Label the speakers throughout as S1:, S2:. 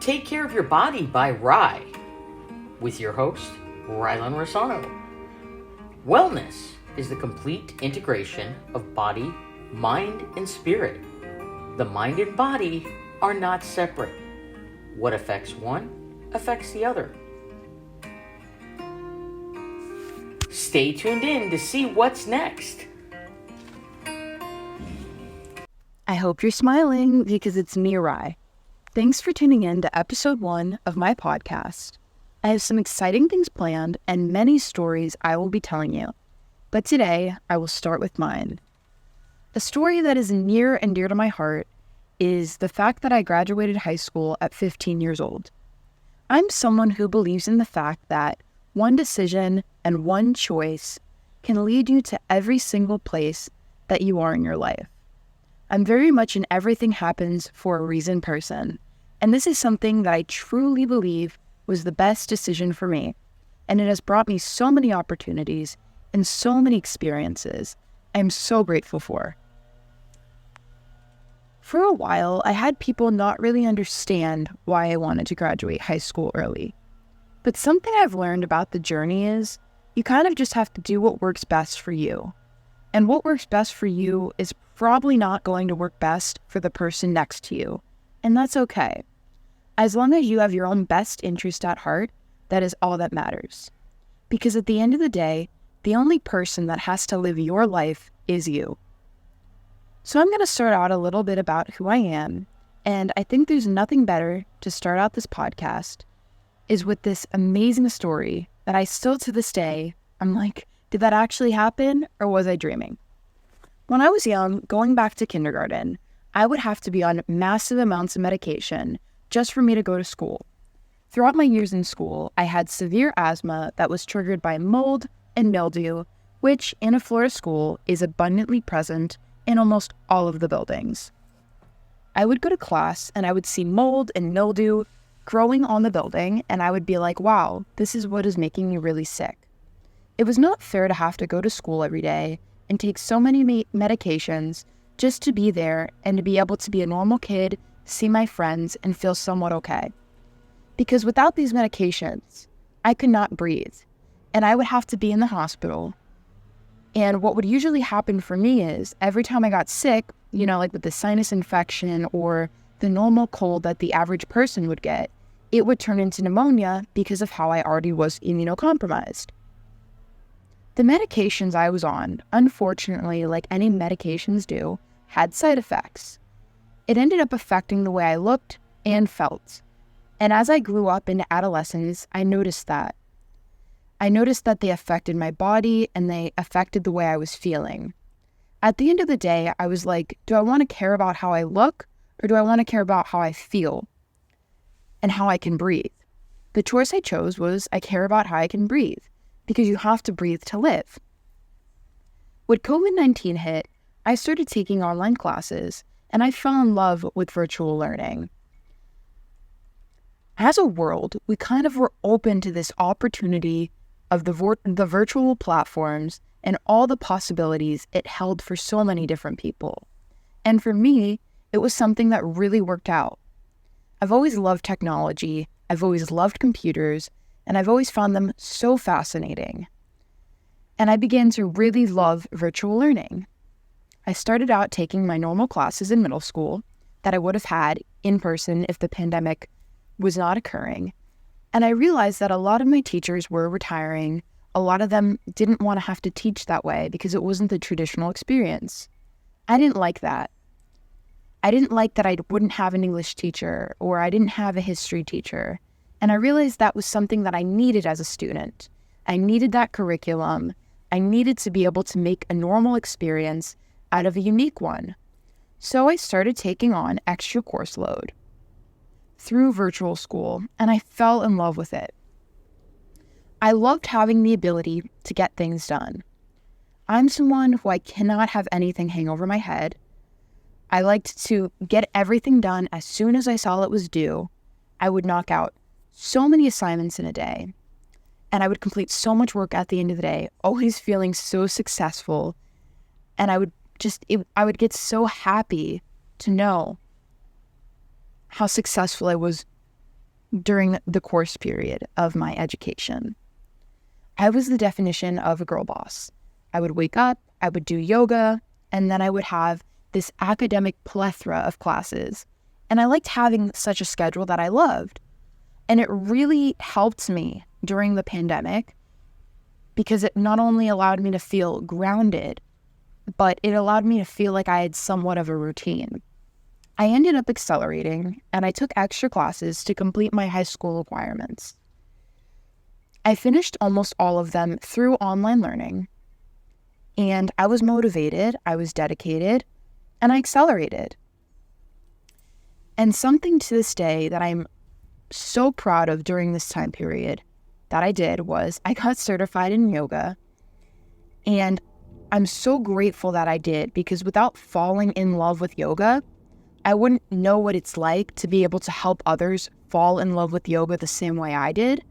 S1: Take Care of Your Body by Rye, with your host, Rylin Rosano. Wellness is the complete integration of body, mind, and spirit. The mind and body are not separate. What affects one affects the other. Stay tuned in to see what's next.
S2: I hope you're smiling because it's me, Rye. Thanks for tuning in to episode 1 of my podcast. I have some exciting things planned and many stories I will be telling you. But today, I will start with mine. A story that is near and dear to my heart is the fact that I graduated high school at 15 years old. I'm someone who believes in the fact that one decision and one choice can lead you to every single place that you are in your life. I'm very much an everything happens for a reason person, and this is something that I truly believe was the best decision for me, and it has brought me so many opportunities and so many experiences I'm so grateful for. For a while, I had people not really understand why I wanted to graduate high school early. But something I've learned about the journey is you kind of just have to do what works best for you. And what works best for you is probably not going to work best for the person next to you. And that's okay. As long as you have your own best interest at heart, that is all that matters. Because at the end of the day, the only person that has to live your life is you. So I'm going to start out a little bit about who I am, and I think there's nothing better to start out this podcast is with this amazing story that I still to this day, I'm like, did that actually happen or was I dreaming? When I was young, going back to kindergarten, I would have to be on massive amounts of medication just for me to go to school. Throughout my years in school, I had severe asthma that was triggered by mold and mildew, which in a Florida school is abundantly present in almost all of the buildings. I would go to class and I would see mold and mildew growing on the building, and I would be like, wow, this is what is making me really sick. It was not fair to have to go to school every day and take so many medications just to be there and to be able to be a normal kid, see my friends, and feel somewhat okay. Because without these medications, I could not breathe, and I would have to be in the hospital. And what would usually happen for me is every time I got sick, like with the sinus infection or the normal cold that the average person would get, it would turn into pneumonia because of how I already was immunocompromised. The medications I was on, unfortunately, like any medications do, had side effects. It ended up affecting the way I looked and felt. And as I grew up into adolescence, I noticed that. I noticed that they affected my body and they affected the way I was feeling. At the end of the day, I was like, do I want to care about how I look or do I want to care about how I feel and how I can breathe? The choice I chose was I care about how I can breathe because you have to breathe to live. When COVID-19 hit, I started taking online classes and I fell in love with virtual learning. As a world, we kind of were open to this opportunity of the virtual platforms and all the possibilities it held for so many different people. And for me, it was something that really worked out. I've always loved technology, I've always loved computers, and I've always found them so fascinating. And I began to really love virtual learning. I started out taking my normal classes in middle school that I would have had in person if the pandemic was not occurring. And I realized that a lot of my teachers were retiring. A lot of them didn't want to have to teach that way because it wasn't the traditional experience. I didn't like that. I didn't like that I wouldn't have an English teacher or I didn't have a history teacher. And I realized that was something that I needed as a student. I needed that curriculum. I needed to be able to make a normal experience out of a unique one. So I started taking on extra course load through virtual school, and I fell in love with it. I loved having the ability to get things done. I'm someone who I cannot have anything hang over my head. I liked to get everything done as soon as I saw it was due. I would knock out so many assignments in a day, and I would complete so much work at the end of the day, always feeling so successful. And I would get so happy to know how successful I was during the course period of my education. I was the definition of a girl boss. I would wake up, I would do yoga, and then I would have this academic plethora of classes. And I liked having such a schedule that I loved. And it really helped me during the pandemic because it not only allowed me to feel grounded, but it allowed me to feel like I had somewhat of a routine. I ended up accelerating, and I took extra classes to complete my high school requirements. I finished almost all of them through online learning, and I was motivated, I was dedicated, and I accelerated. And something to this day that I'm so proud of during this time period that I did was I got certified in yoga, and I'm so grateful that I did, because without falling in love with yoga, I wouldn't know what it's like to be able to help others fall in love with yoga the same way I did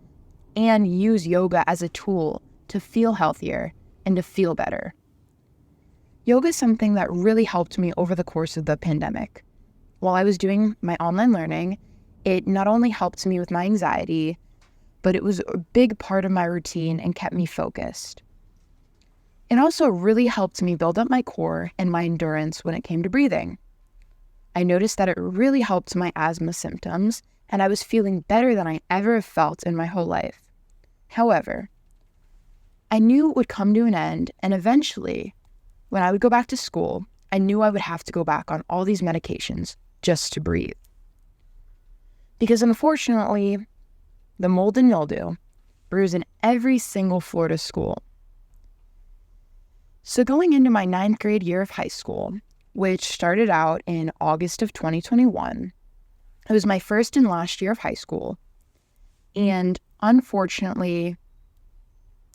S2: and use yoga as a tool to feel healthier and to feel better. Yoga is something that really helped me over the course of the pandemic. While I was doing my online learning, it not only helped me with my anxiety, but it was a big part of my routine and kept me focused. It also really helped me build up my core and my endurance when it came to breathing. I noticed that it really helped my asthma symptoms, and I was feeling better than I ever felt in my whole life. However, I knew it would come to an end, and eventually, when I would go back to school, I knew I would have to go back on all these medications just to breathe. Because unfortunately, the mold and mildew brews in every single Florida school. So going into my 9th grade year of high school, which started out in August of 2021, it was my first and last year of high school. And unfortunately,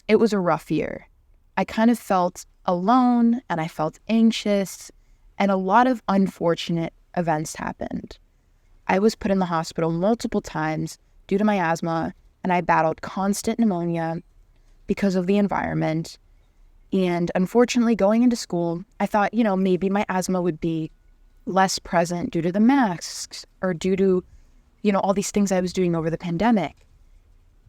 S2: it was a rough year. I kind of felt alone, and I felt anxious, and a lot of unfortunate events happened. I was put in the hospital multiple times due to my asthma, and I battled constant pneumonia because of the environment. And unfortunately, going into school, I thought, maybe my asthma would be less present due to the masks or due to, all these things I was doing over the pandemic.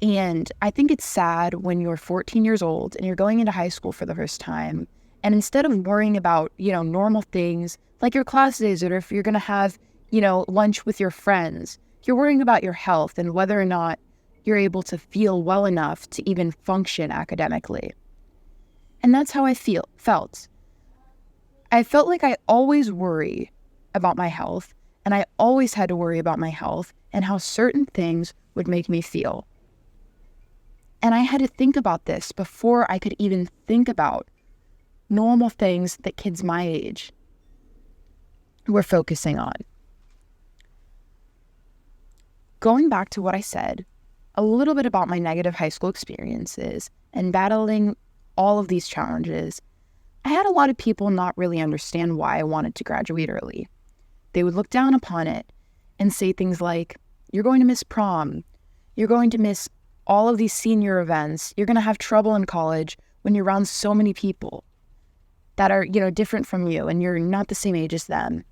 S2: And I think it's sad when you're 14 years old and you're going into high school for the first time. And instead of worrying about, normal things like your classes or if you're going to have, lunch with your friends, you're worrying about your health and whether or not you're able to feel well enough to even function academically. And that's how I felt. I felt like I always worry about my health, and I always had to worry about my health and how certain things would make me feel. And I had to think about this before I could even think about normal things that kids my age were focusing on. Going back to what I said, a little bit about my negative high school experiences and battling all of these challenges, I had a lot of people not really understand why I wanted to graduate early. They would look down upon it and say things like, you're going to miss prom, you're going to miss all of these senior events, you're going to have trouble in college when you're around so many people that are, different from you and you're not the same age as them.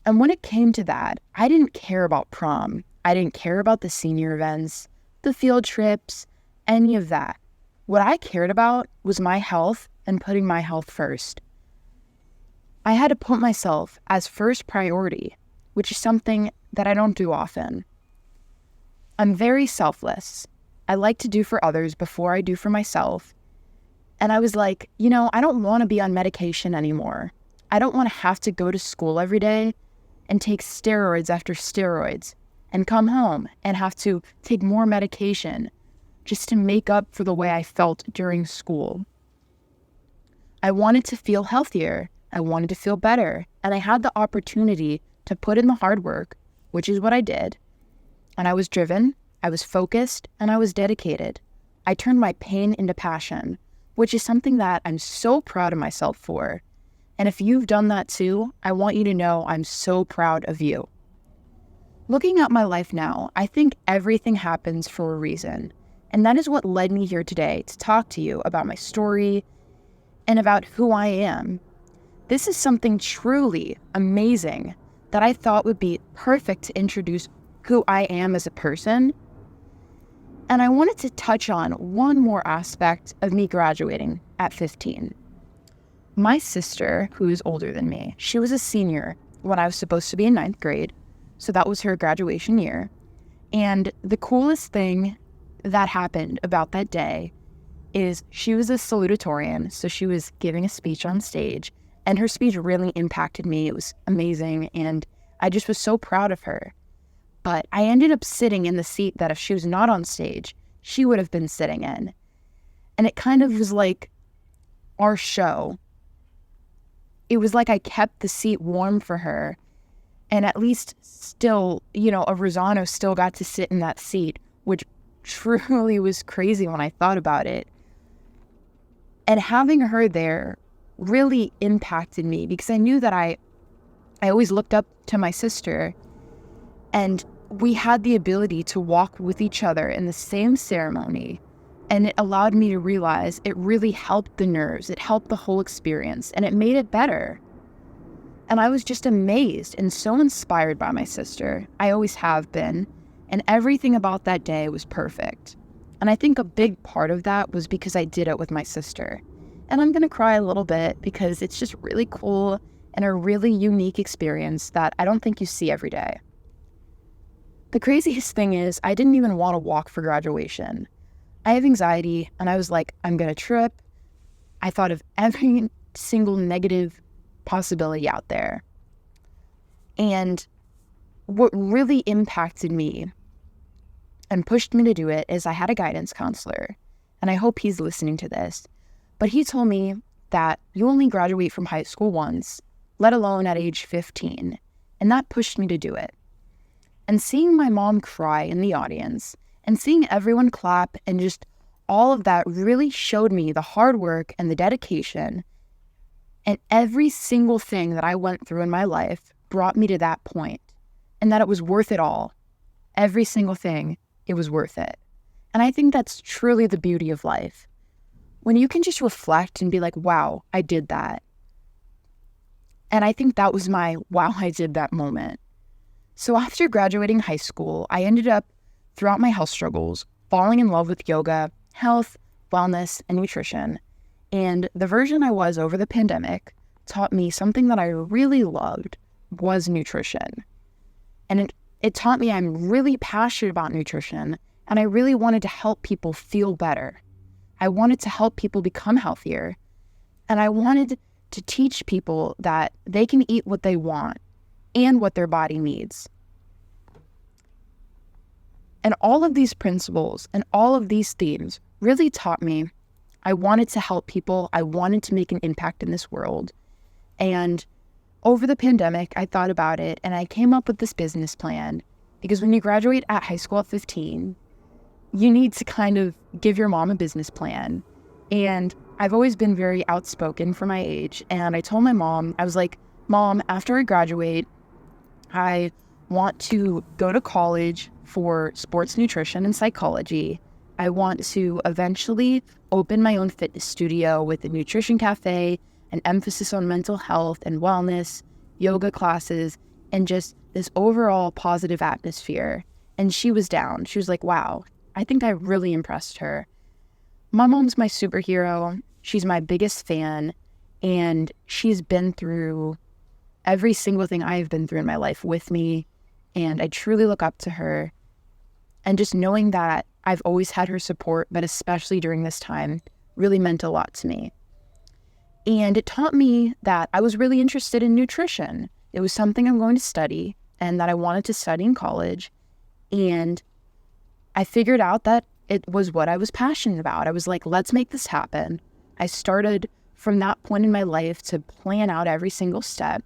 S2: And when it came to that, I didn't care about prom. I didn't care about the senior events, the field trips, any of that. What I cared about was my health and putting my health first. I had to put myself as first priority, which is something that I don't do often. I'm very selfless. I like to do for others before I do for myself. And I was like, I don't want to be on medication anymore. I don't want to have to go to school every day and take steroids after steroids and come home and have to take more medication just to make up for the way I felt during school. I wanted to feel healthier. I wanted to feel better. And I had the opportunity to put in the hard work, which is what I did. And I was driven, I was focused, and I was dedicated. I turned my pain into passion, which is something that I'm so proud of myself for. And if you've done that too, I want you to know I'm so proud of you. Looking at my life now, I think everything happens for a reason. And that is what led me here today to talk to you about my story and about who I am. This is something truly amazing that I thought would be perfect to introduce who I am as a person. And I wanted to touch on one more aspect of me graduating at 15. My sister, who is older than me, she was a senior when I was supposed to be in 9th grade. So that was her graduation year. And the coolest thing that happened about that day is she was a salutatorian. So she was giving a speech on stage, and her speech really impacted me. It was amazing. And I just was so proud of her. But I ended up sitting in the seat that if she was not on stage, she would have been sitting in. And it kind of was like our show. It was like I kept the seat warm for her. And at least still, a Rosano still got to sit in that seat, which truly was crazy when I thought about it. And having her there really impacted me because I knew that I always looked up to my sister, and we had the ability to walk with each other in the same ceremony. And it allowed me to realize it really helped the nerves. It helped the whole experience, and it made it better. And I was just amazed and so inspired by my sister. I always have been. And everything about that day was perfect. And I think a big part of that was because I did it with my sister. And I'm going to cry a little bit because it's just really cool and a really unique experience that I don't think you see every day. The craziest thing is I didn't even want to walk for graduation. I have anxiety, and I was like, I'm going to trip. I thought of every single negative possibility out there. And what really impacted me and pushed me to do it is I had a guidance counselor, and I hope he's listening to this, but he told me that you only graduate from high school once, let alone at age 15, and that pushed me to do it. And seeing my mom cry in the audience and seeing everyone clap and just all of that really showed me the hard work and the dedication. And every single thing that I went through in my life brought me to that point, and that it was worth it all. Every single thing, it was worth it. And I think that's truly the beauty of life. When you can just reflect and be like, wow, I did that. And I think that was my wow, I did that moment. So after graduating high school, I ended up, throughout my health struggles, falling in love with yoga, health, wellness, and nutrition. And the version I was over the pandemic taught me something that I really loved was nutrition. And it taught me I'm really passionate about nutrition, and I really wanted to help people feel better. I wanted to help people become healthier. And I wanted to teach people that they can eat what they want and what their body needs. And all of these principles and all of these themes really taught me I wanted to help people. I wanted to make an impact in this world. And over the pandemic, I thought about it and I came up with this business plan, because when you graduate at high school at 15, you need to kind of give your mom a business plan. And I've always been very outspoken for my age. And I told my mom, I was like, Mom, after I graduate, I want to go to college for sports nutrition and psychology. I want to eventually open my own fitness studio with a nutrition cafe, an emphasis on mental health and wellness, yoga classes, and just this overall positive atmosphere. And she was down. She was like, wow, I think I really impressed her. My mom's my superhero. She's my biggest fan. And she's been through every single thing I've been through in my life with me. And I truly look up to her. And just knowing that I've always had her support, but especially during this time, really meant a lot to me. And it taught me that I was really interested in nutrition. It was something I'm going to study and that I wanted to study in college. And I figured out that it was what I was passionate about. I was like, let's make this happen. I started from that point in my life to plan out every single step.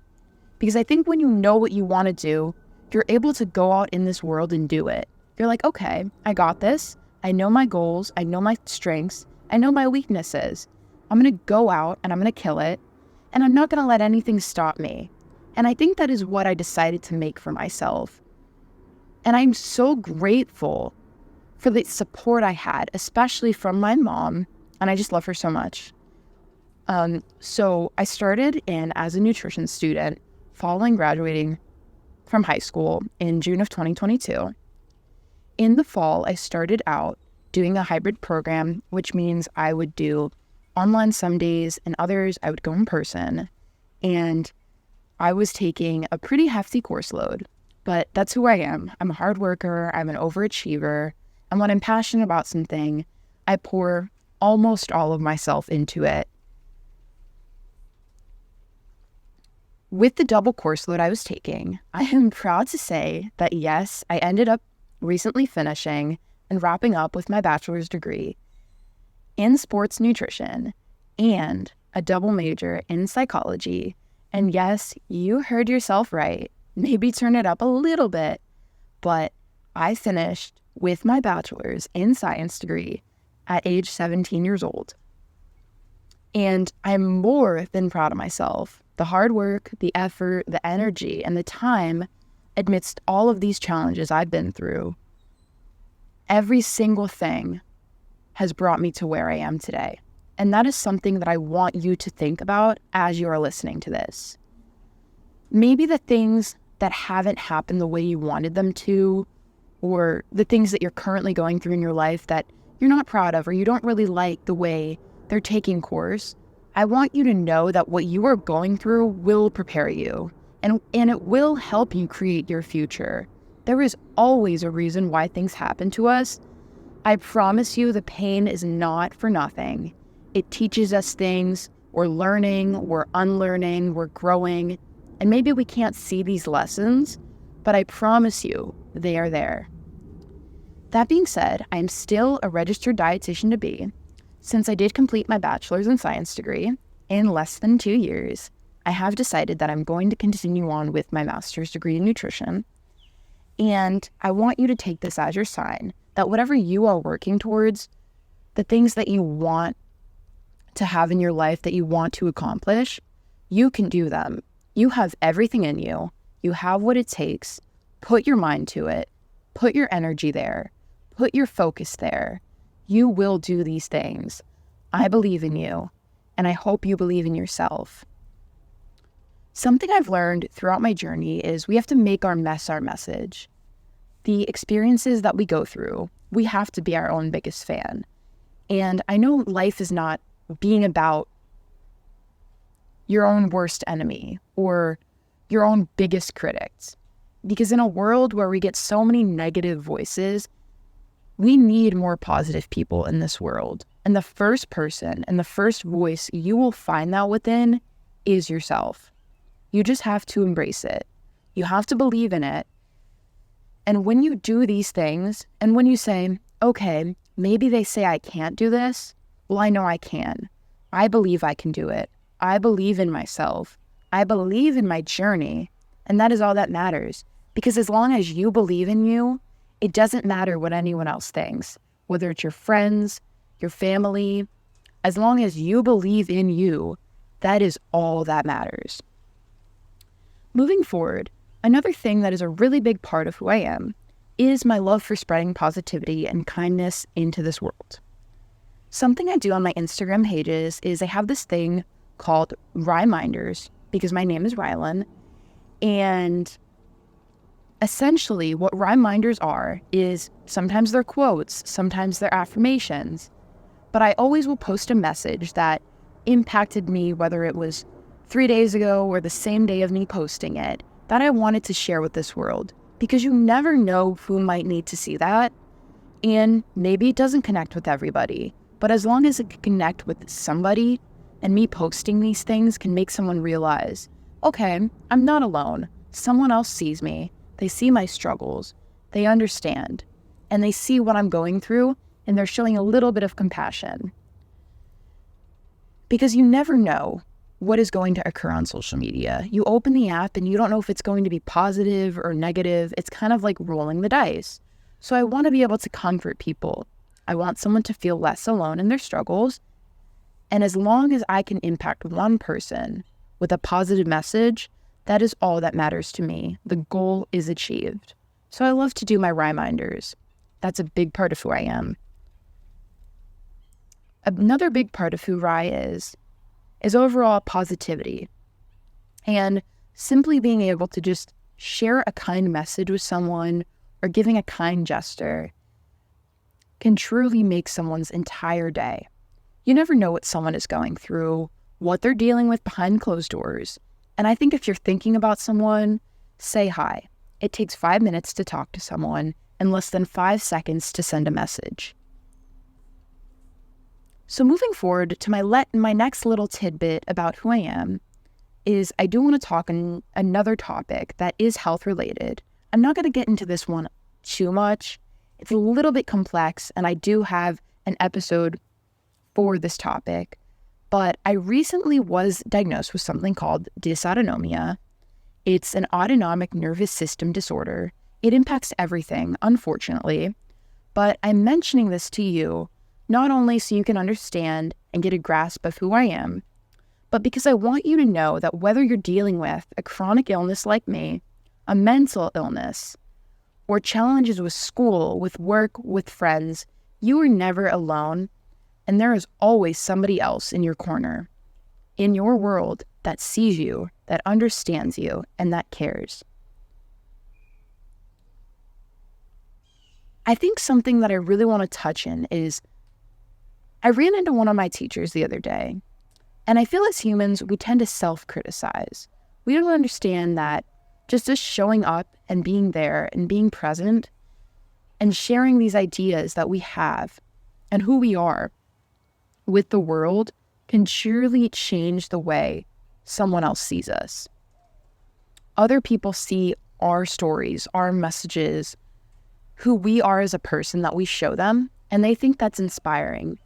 S2: Because I think when you know what you want to do, you're able to go out in this world and do it. You're like, okay, I got this. I know my goals. I know my strengths. I know my weaknesses. I'm going to go out and I'm going to kill it. And I'm not going to let anything stop me. And I think that is what I decided to make for myself. And I'm so grateful for the support I had, especially from my mom. And I just love her so much. So I started in as a nutrition student following graduating from high school in June of 2022. In the fall, I started out doing a hybrid program, which means I would do online some days and others I would go in person. And I was taking a pretty hefty course load, but that's who I am. I'm a hard worker. I'm an overachiever. And when I'm passionate about something, I pour almost all of myself into it. With the double course load I was taking, I am proud to say that yes, I ended up recently finishing and wrapping up with my bachelor's degree in sports nutrition and a double major in psychology. And yes, you heard yourself right. Maybe turn it up a little bit, but I finished with my bachelor's in science degree at age 17 years old. And I'm more than proud of myself. The hard work, the effort, the energy, and the time amidst all of these challenges I've been through, every single thing has brought me to where I am today. And that is something that I want you to think about as you are listening to this. Maybe the things that haven't happened the way you wanted them to, or the things that you're currently going through in your life that you're not proud of, or you don't really like the way they're taking course, I want you to know that what you are going through will prepare you, and it will help you create your future. There is always a reason why things happen to us. I promise you the pain is not for nothing. It teaches us things. We're learning, we're unlearning, we're growing, and maybe we can't see these lessons, but I promise you they are there. That being said, I am still a registered dietitian to be. Since I did complete my bachelor's in science degree in less than 2 years, I have decided that I'm going to continue on with my master's degree in nutrition. And I want you to take this as your sign that whatever you are working towards, the things that you want to have in your life, that you want to accomplish, you can do them. You have everything in you. You have what it takes. Put your mind to it. Put your energy there. Put your focus there. You will do these things. I believe in you, and I hope you believe in yourself. Something I've learned throughout my journey is we have to make our mess our message. The experiences that we go through, we have to be our own biggest fan. And I know life is not being about your own worst enemy or your own biggest critics. Because in a world where we get so many negative voices, we need more positive people in this world. And the first person and the first voice you will find that within is yourself. You just have to embrace it. You have to believe in it. And when you do these things, and when you say, okay, maybe they say I can't do this, well, I know I can. I believe I can do it. I believe in myself. I believe in my journey. And that is all that matters. Because as long as you believe in you, it doesn't matter what anyone else thinks, whether it's your friends, your family. As long as you believe in you, that is all that matters. Moving forward, another thing that is a really big part of who I am is my love for spreading positivity and kindness into this world. Something I do on my Instagram pages is I have this thing called Ryminders, because my name is Rylin, and essentially what reminders are is sometimes they're quotes, sometimes they're affirmations, but I always will post a message that impacted me, whether it was 3 days ago or the same day of me posting it, that I wanted to share with this world, because you never know who might need to see that. And maybe it doesn't connect with everybody, but as long as it can connect with somebody, and me posting these things can make someone realize, okay, I'm not alone. Someone else sees me. They see my struggles, they understand, and they see what I'm going through, and they're showing a little bit of compassion. Because you never know what is going to occur on social media. You open the app and you don't know if it's going to be positive or negative. It's kind of like rolling the dice. So I want to be able to comfort people. I want someone to feel less alone in their struggles. And as long as I can impact one person with a positive message, that is all that matters to me. The goal is achieved. So I love to do my reminders. That's a big part of who I am. Another big part of who Rye is overall positivity. And simply being able to just share a kind message with someone or giving a kind gesture can truly make someone's entire day. You never know what someone is going through, what they're dealing with behind closed doors. And I think if you're thinking about someone, say hi. It takes 5 minutes to talk to someone and less than 5 seconds to send a message. So moving forward to my next little tidbit about who I am is I do want to talk on another topic that is health related. I'm not going to get into this one too much. It's a little bit complex, and I do have an episode for this topic. But I recently was diagnosed with something called dysautonomia. It's an autonomic nervous system disorder. It impacts everything, unfortunately. But I'm mentioning this to you not only so you can understand and get a grasp of who I am, but because I want you to know that whether you're dealing with a chronic illness like me, a mental illness, or challenges with school, with work, with friends, you are never alone, and there is always somebody else in your corner, in your world, that sees you, that understands you, and that cares. I think something that I really want to touch in is I ran into one of my teachers the other day, and I feel as humans, we tend to self-criticize. We don't understand that just us showing up and being there and being present and sharing these ideas that we have and who we are with the world can surely change the way someone else sees us. Other people see our stories, our messages, who we are as a person that we show them, and they think that's inspiring.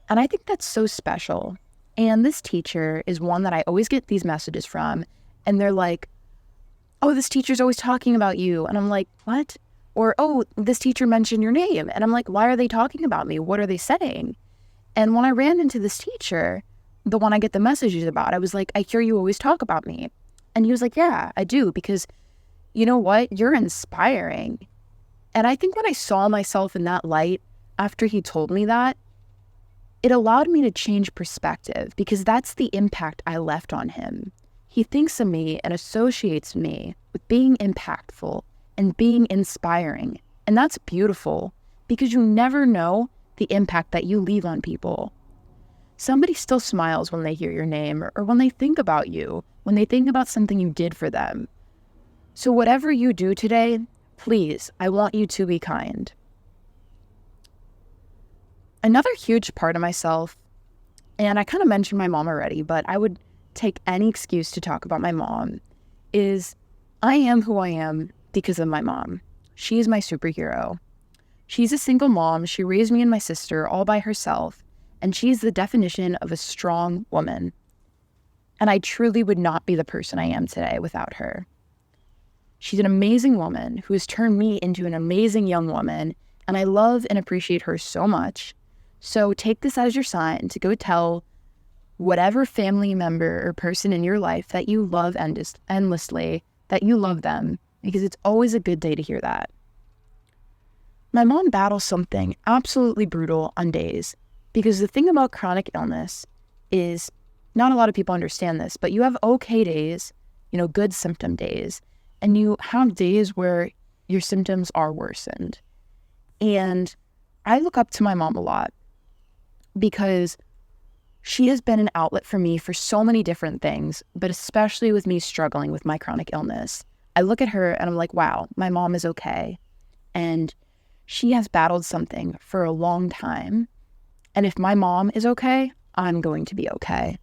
S2: And I think that's so special. And this teacher is one that I always get these messages from, and they're like, oh, this teacher's always talking about you. And I'm like, what? Or, oh, this teacher mentioned your name. And I'm like, why are they talking about me? What are they saying? And when I ran into this teacher, the one I get the messages about, I was like, I hear you always talk about me. And he was like, yeah, I do, because you know what? You're inspiring. And I think when I saw myself in that light after he told me that, it allowed me to change perspective, because that's the impact I left on him. He thinks of me and associates me with being impactful and being inspiring. And that's beautiful, because you never know the impact that you leave on people. Somebody still smiles when they hear your name, or when they think about you, when they think about something you did for them. So whatever you do today, please, I want you to be kind. Another huge part of myself, and I kind of mentioned my mom already, but I would take any excuse to talk about my mom, is I am who I am because of my mom. She is my superhero. She's a single mom. She raised me and my sister all by herself, and she's the definition of a strong woman. And I truly would not be the person I am today without her. She's an amazing woman who has turned me into an amazing young woman, and I love and appreciate her so much. So take this as your sign to go tell whatever family member or person in your life that you love endlessly, that you love them, because it's always a good day to hear that. My mom battles something absolutely brutal on days, because the thing about chronic illness is not a lot of people understand this, but you have okay days, good symptom days, and you have days where your symptoms are worsened. And I look up to my mom a lot, because she has been an outlet for me for so many different things, but especially with me struggling with my chronic illness. I look at her and I'm like, wow, my mom is okay. And she has battled something for a long time. And if my mom is okay, I'm going to be okay.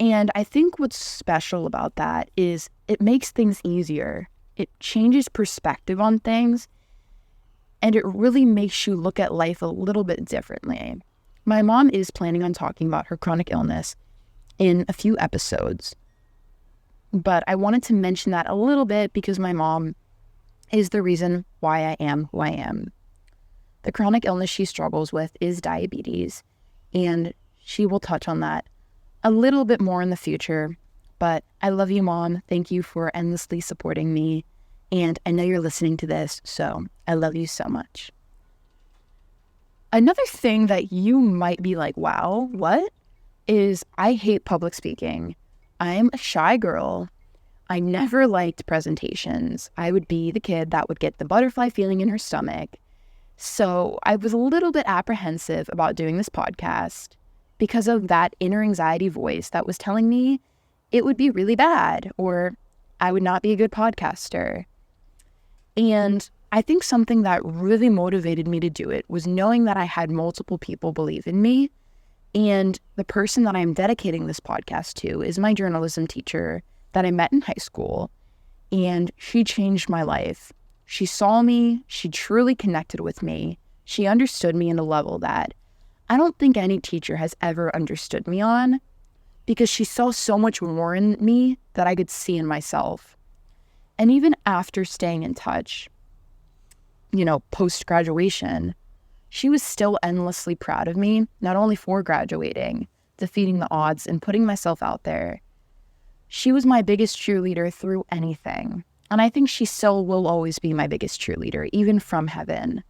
S2: And I think what's special about that is it makes things easier. It changes perspective on things. And it really makes you look at life a little bit differently. My mom is planning on talking about her chronic illness in a few episodes. But I wanted to mention that a little bit because my mom is the reason why I am who I am. The chronic illness she struggles with is diabetes, and she will touch on that a little bit more in the future. But I love you, Mom. Thank you for endlessly supporting me. And I know you're listening to this, so I love you so much. Another thing that you might be like, wow, what? Is I hate public speaking. I'm a shy girl. I never liked presentations. I would be the kid that would get the butterfly feeling in her stomach. So I was a little bit apprehensive about doing this podcast because of that inner anxiety voice that was telling me it would be really bad or I would not be a good podcaster. And I think something that really motivated me to do it was knowing that I had multiple people believe in me. And the person that I'm dedicating this podcast to is my journalism teacher that I met in high school. And she changed my life. She saw me. She truly connected with me. She understood me in a level that I don't think any teacher has ever understood me on, because she saw so much more in me that I could see in myself. And even after staying in touch, post-graduation, she was still endlessly proud of me, not only for graduating, defeating the odds, and putting myself out there. She was my biggest cheerleader through anything. And I think she still will always be my biggest cheerleader, even from heaven.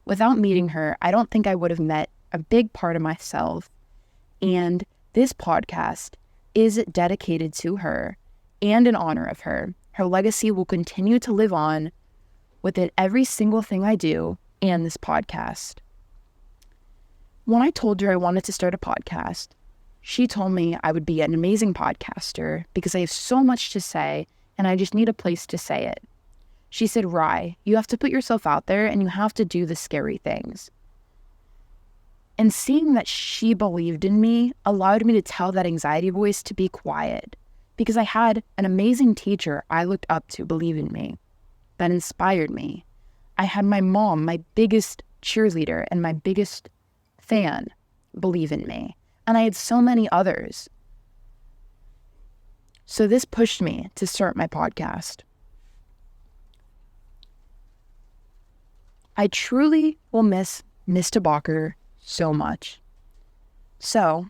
S2: Without meeting her, I don't think I would have met a big part of myself. And this podcast is dedicated to her and in honor of her. Her legacy will continue to live on within every single thing I do and this podcast. When I told her I wanted to start a podcast, she told me I would be an amazing podcaster because I have so much to say and I just need a place to say it. She said, "Ry, you have to put yourself out there and you have to do the scary things." And seeing that she believed in me allowed me to tell that anxiety voice to be quiet, because I had an amazing teacher I looked up to believe in me, that inspired me. I had my mom, my biggest cheerleader and my biggest fan, believe in me. And I had so many others. So this pushed me to start my podcast. I truly will miss Miss DeBacher so much. So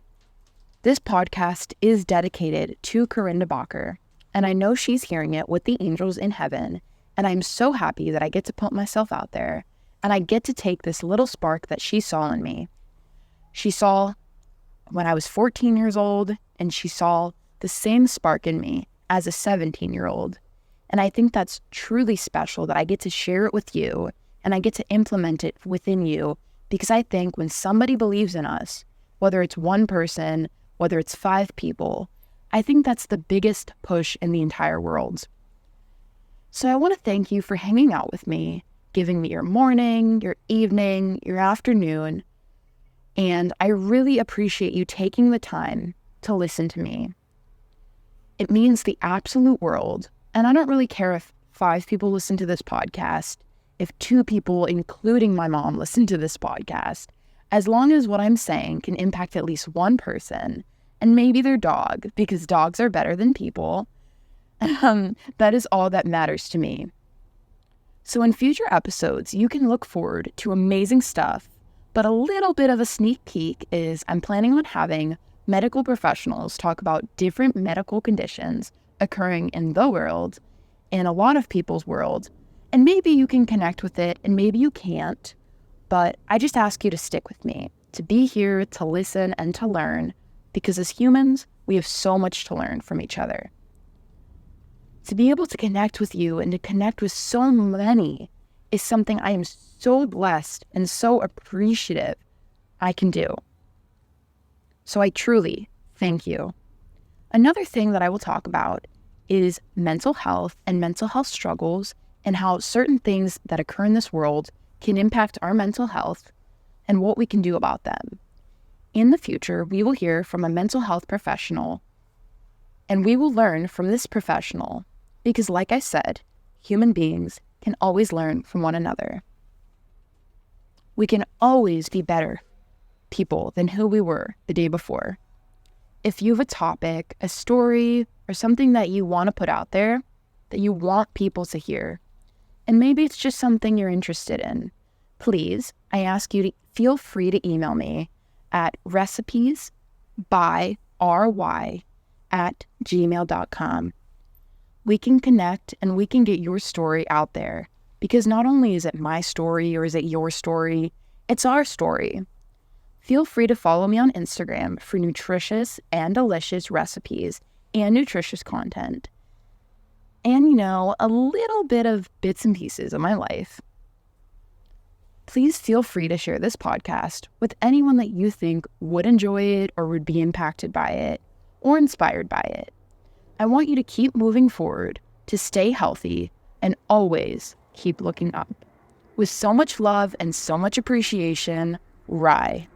S2: this podcast is dedicated to Corinne DeBacher, and I know she's hearing it with the angels in heaven, and I'm so happy that I get to put myself out there, and I get to take this little spark that she saw in me. She saw when I was 14 years old, and she saw the same spark in me as a 17-year-old. And I think that's truly special that I get to share it with you, and I get to implement it within you, because I think when somebody believes in us, whether it's one person, whether it's 5 people, I think that's the biggest push in the entire world. So I want to thank you for hanging out with me, giving me your morning, your evening, your afternoon, and I really appreciate you taking the time to listen to me. It means the absolute world, and I don't really care if 5 people listen to this podcast, if 2 people, including my mom, listen to this podcast, as long as what I'm saying can impact at least one person, and maybe their dog, because dogs are better than people. That is all that matters to me. So in future episodes, you can look forward to amazing stuff, but a little bit of a sneak peek is I'm planning on having medical professionals talk about different medical conditions occurring in the world, in a lot of people's world, and maybe you can connect with it and maybe you can't, but I just ask you to stick with me, to be here, to listen and to learn, because as humans, we have so much to learn from each other. To be able to connect with you and to connect with so many is something I am so blessed and so appreciative I can do. So I truly thank you. Another thing that I will talk about is mental health and mental health struggles, and how certain things that occur in this world can impact our mental health and what we can do about them. In the future, we will hear from a mental health professional, and we will learn from this professional, because like I said, human beings can always learn from one another. We can always be better people than who we were the day before. If you have a topic, a story, or something that you want to put out there, that you want people to hear, and maybe it's just something you're interested in, please, I ask you to feel free to email me at recipesbyry@gmail.com. We can connect and we can get your story out there, because not only is it my story or is it your story, it's our story. Feel free to follow me on Instagram for nutritious and delicious recipes and nutritious content. and, a little bit of bits and pieces of my life. Please feel free to share this podcast with anyone that you think would enjoy it or would be impacted by it or inspired by it. I want you to keep moving forward, to stay healthy, and always keep looking up. With so much love and so much appreciation, Rye.